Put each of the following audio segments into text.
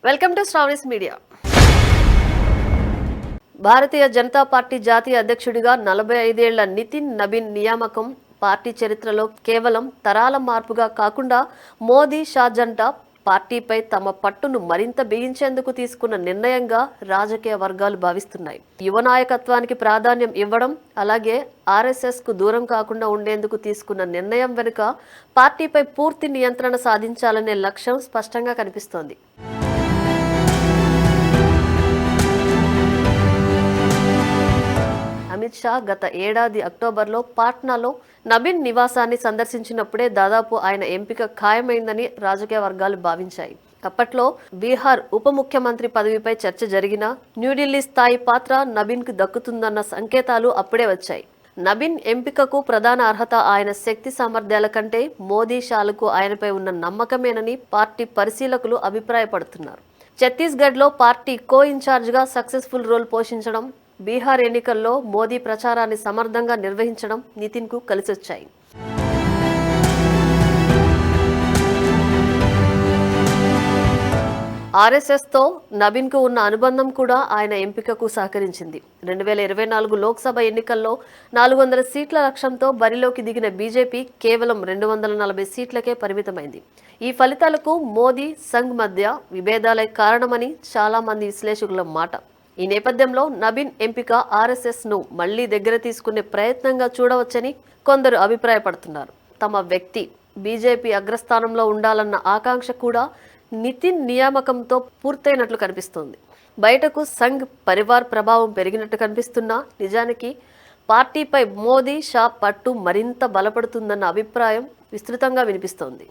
Welcome to Sravani's media. Bharatiya Janata party జాతీయ అధ్యక్షుడిగా 45 ఏళ్ల నితిన్ నబీన్ నియామకం పార్టీ చరిత్రలో కేవలం తరాల మార్పుగా కాకుండా మోదీ షా జంట పార్టీపై తమ పట్టును మరింత బిగించేందుకు తీసుకున్న నిర్ణయంగా రాజకీయ వర్గాలు భావిస్తున్నాయి. యువ నాయకత్వానికి ప్రాధాన్యం ఇవ్వడం, అలాగే ఆర్ఎస్ఎస్ కు దూరం కాకుండా ఉండేందుకు తీసుకున్న నిర్ణయం వెనుక పార్టీపై పూర్తి నియంత్రణ సాధించాలనే లక్ష్యం స్పష్టంగా కనిపిస్తోంది. అమిత్ షా గత ఏడాది అక్టోబర్లో పాట్నాలో నబీన్ నివాసాన్ని సందర్శించినప్పుడే దాదాపు ఆయన ఎంపిక ఖాయమైందని రాజకీయ వర్గాలు భావించాయి. అప్పట్లో బీహార్ ఉప ముఖ్యమంత్రి పదవిపై చర్చ జరిగినా న్యూఢిల్లీ స్థాయి పాత్ర నబీన్ కు దక్కుతుందన్న సంకేతాలు అప్పుడే వచ్చాయి. నబీన్ ఎంపికకు ప్రధాన అర్హత ఆయన శక్తి సామర్థ్యాల కంటే మోదీ షాలకు ఆయనపై ఉన్న నమ్మకమేనని పార్టీ పరిశీలకులు అభిప్రాయపడుతున్నారు. ఛత్తీస్గఢ్లో పార్టీ కో ఇన్ఛార్జ్గా సక్సెస్ఫుల్ రోల్ పోషించడం, బీహార్ ఎన్నికల్లో మోదీ ప్రచారాన్ని సమర్థంగా నిర్వహించడం నితిన్కు కలిసొచ్చాయి. ఆర్ఎస్ఎస్తో నబీన్కు ఉన్న అనుబంధం కూడా ఆయన ఎంపికకు సహకరించింది. 2024 లోక్సభ ఎన్నికల్లో 400 సీట్ల లక్ష్యంతో బరిలోకి దిగిన బీజేపీ కేవలం 240 సీట్లకే పరిమితమైంది. ఈ ఫలితాలకు మోదీ సంఘ్ మధ్య విభేదాలే కారణమని చాలా మంది విశ్లేషకుల మాట. ఈ నేపథ్యంలో నబీన్ ఎంపిక ఆర్ఎస్ఎస్ ను మళ్లీ దగ్గర తీసుకునే ప్రయత్నంగా చూడవచ్చని కొందరు అభిప్రాయపడుతున్నారు. తమ వ్యక్తి బీజేపీ అగ్రస్థానంలో ఉండాలన్న ఆకాంక్ష కూడా నితిన్ నియామకంతో పూర్తయినట్లు కనిపిస్తోంది. బయటకు సంఘ్ పరివార్ ప్రభావం పెరిగినట్టు కనిపిస్తున్నా నిజానికి పార్టీపై మోదీ షా పట్టు మరింత బలపడుతుందన్న అభిప్రాయం విస్తృతంగా వినిపిస్తోంది.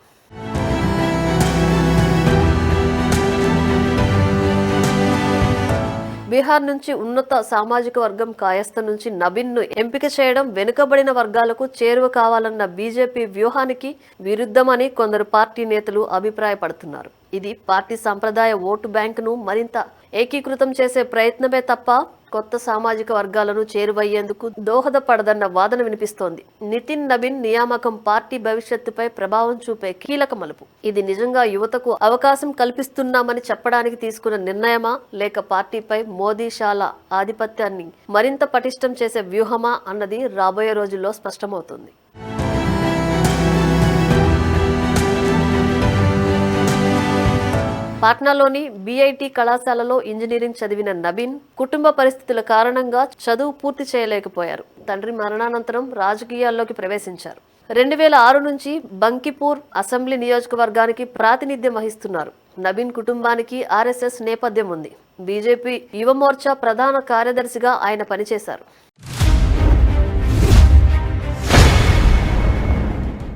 బీహార్ నుంచి ఉన్నత సామాజిక వర్గం కాయస్థ నుంచి నబీన్ ను ఎంపిక చేయడం వెనుకబడిన వర్గాలకు చేరువ కావాలన్న బీజేపీ వ్యూహానికి విరుద్ధమని కొందరు పార్టీ నేతలు అభిప్రాయపడుతున్నారు. ఇది పార్టీ సంప్రదాయ ఓటు బ్యాంకును మరింత ఏకీకృతం చేసే ప్రయత్నమే తప్ప కొత్త సామాజిక వర్గాలను చేరువయ్యేందుకు దోహదపడదన్న వాదన వినిపిస్తోంది. నితిన్ నబీన్ నియామకం పార్టీ భవిష్యత్తుపై ప్రభావం చూపే కీలక మలుపు. ఇది నిజంగా యువతకు అవకాశం కల్పిస్తున్నామని చెప్పడానికి తీసుకున్న నిర్ణయమా, లేక పార్టీపై మోదీ షాల ఆధిపత్యాన్ని మరింత పటిష్టం చేసే వ్యూహమా అన్నది రాబోయే రోజుల్లో స్పష్టమవుతుంది. పాట్నాలోని బీఐటీ కళాశాలలో ఇంజనీరింగ్ చదివిన నబీన్ కుటుంబ పరిస్థితుల కారణంగా చదువు పూర్తి చేయలేకపోయారు. తండ్రి మరణానంతరం రాజకీయాల్లోకి ప్రవేశించారు. 2006 నుంచి బంకిపూర్ అసెంబ్లీ నియోజకవర్గానికి ప్రాతినిధ్యం వహిస్తున్నారు. నబీన్ కుటుంబానికి ఆర్ఎస్ఎస్ నేపథ్యం ఉంది. బీజేపీ యువమోర్చా ప్రధాన కార్యదర్శిగా ఆయన పనిచేశారు.